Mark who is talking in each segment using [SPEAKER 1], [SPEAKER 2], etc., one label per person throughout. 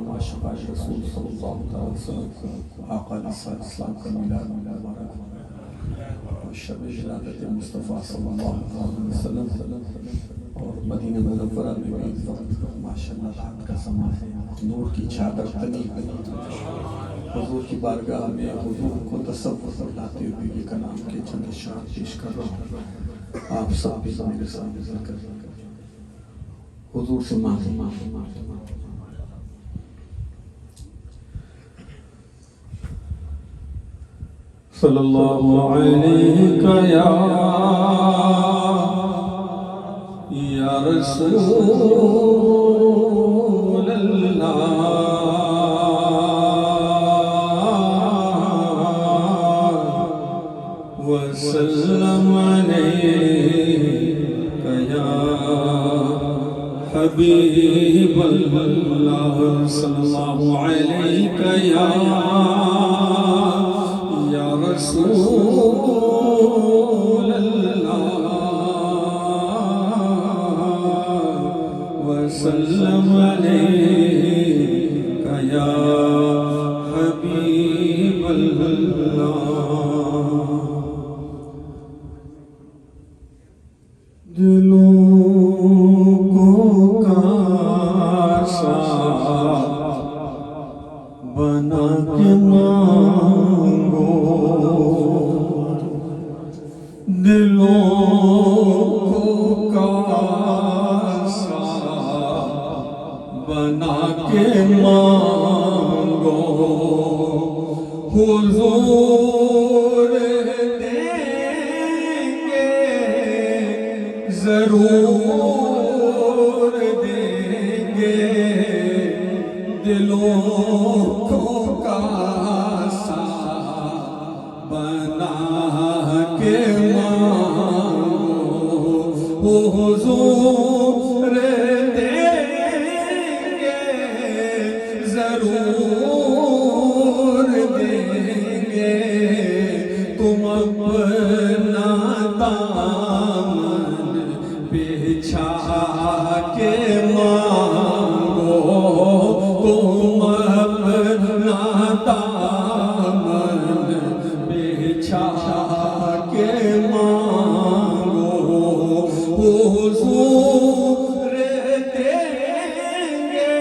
[SPEAKER 1] ما شفاعت رسول صلی اللہ تعالی وسلم آقا علیہ السلام کا میلاد مبارک اور شب ولادت مصطفیٰ صلی اللہ علیہ وسلم اور مدینہ منورہ میں بھی اس وقت ماشاءاللہ رات کا سما ہے، نور کی چادر تنی حضور کی بارگاہ میں حضور کو تصور لاتے ہوئے یہ کلام کے چند اشعار پیش کر رہا ہوں، آپ سب بھی میرے سامنے ذکر حضور سے معافی صلی اللہ علیہ یا رسول اللہ وسلم علیک یا حبیب اللہ صلی اللہ علیک یا رسول اللہ وسلم علیک یا حبیب اللہ دلوں کو کاسا بنا کے مانگو، دلوں کو کاسا بنا کے مانگو، حضور دیں گے ضرور دیں گے، دلوں کو کاسا بنا کے مانگو، حضور دیں گے ضرور دیں گے، تم اپنا دامن بچھا کے مانگو، تم اپنا دامن بچھا کے مانگو، حضور دیں گے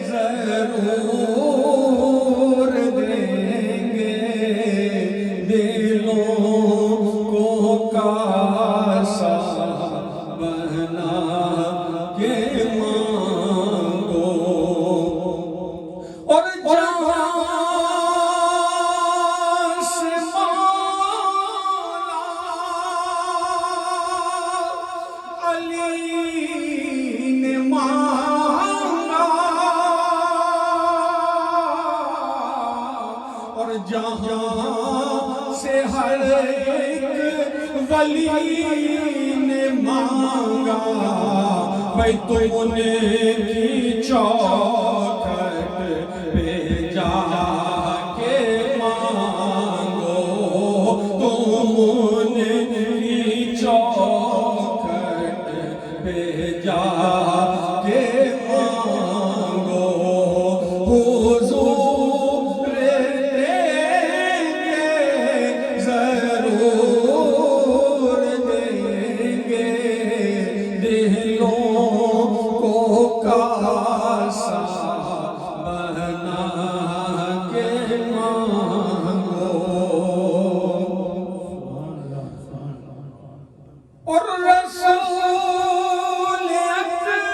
[SPEAKER 1] ضرور دیں گے، دلوں کو کاسا بنا کے مانگو، اور جہاں سے مولا علی نے مانگا، اور جہاں سے ہر ایک ولی نے مانگا، بھائی تم نے کی چوکھٹ پہ جا کے مانگو، تم نے کی چوکھٹ پہ جا کے مانگو، حضور دیں گے ضرور دیں گے، دلوں کو کاسا بنا کے مانگو، اور رسول اکرم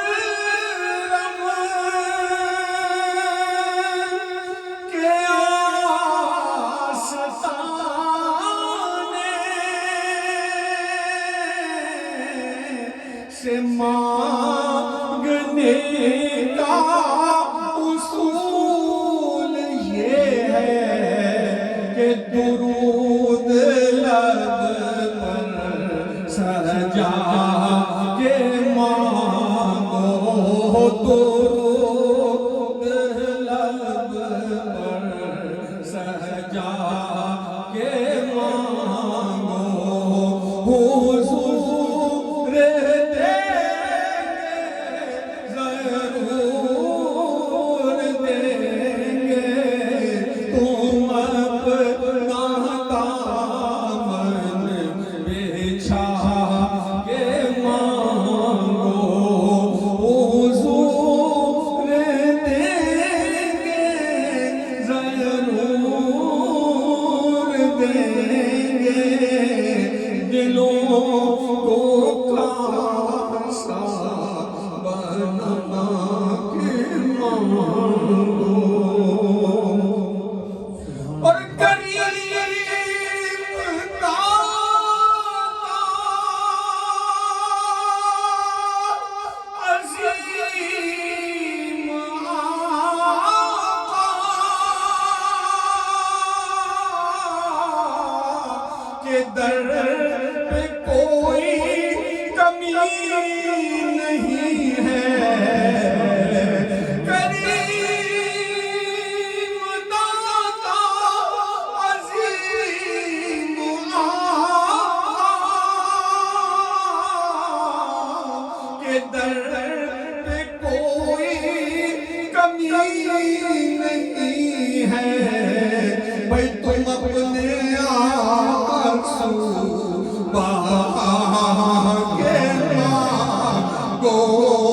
[SPEAKER 1] کے آستانے سے مانگنے کا اصول یہ ہے کہ درود لب پر سجا کے مانگو، درود لب پر سجا کے مانگو، حضور دیں گے ضرور در پہ کوئی کمی نہیں ہے بھئی تم اپنے آنسو باغ مانگو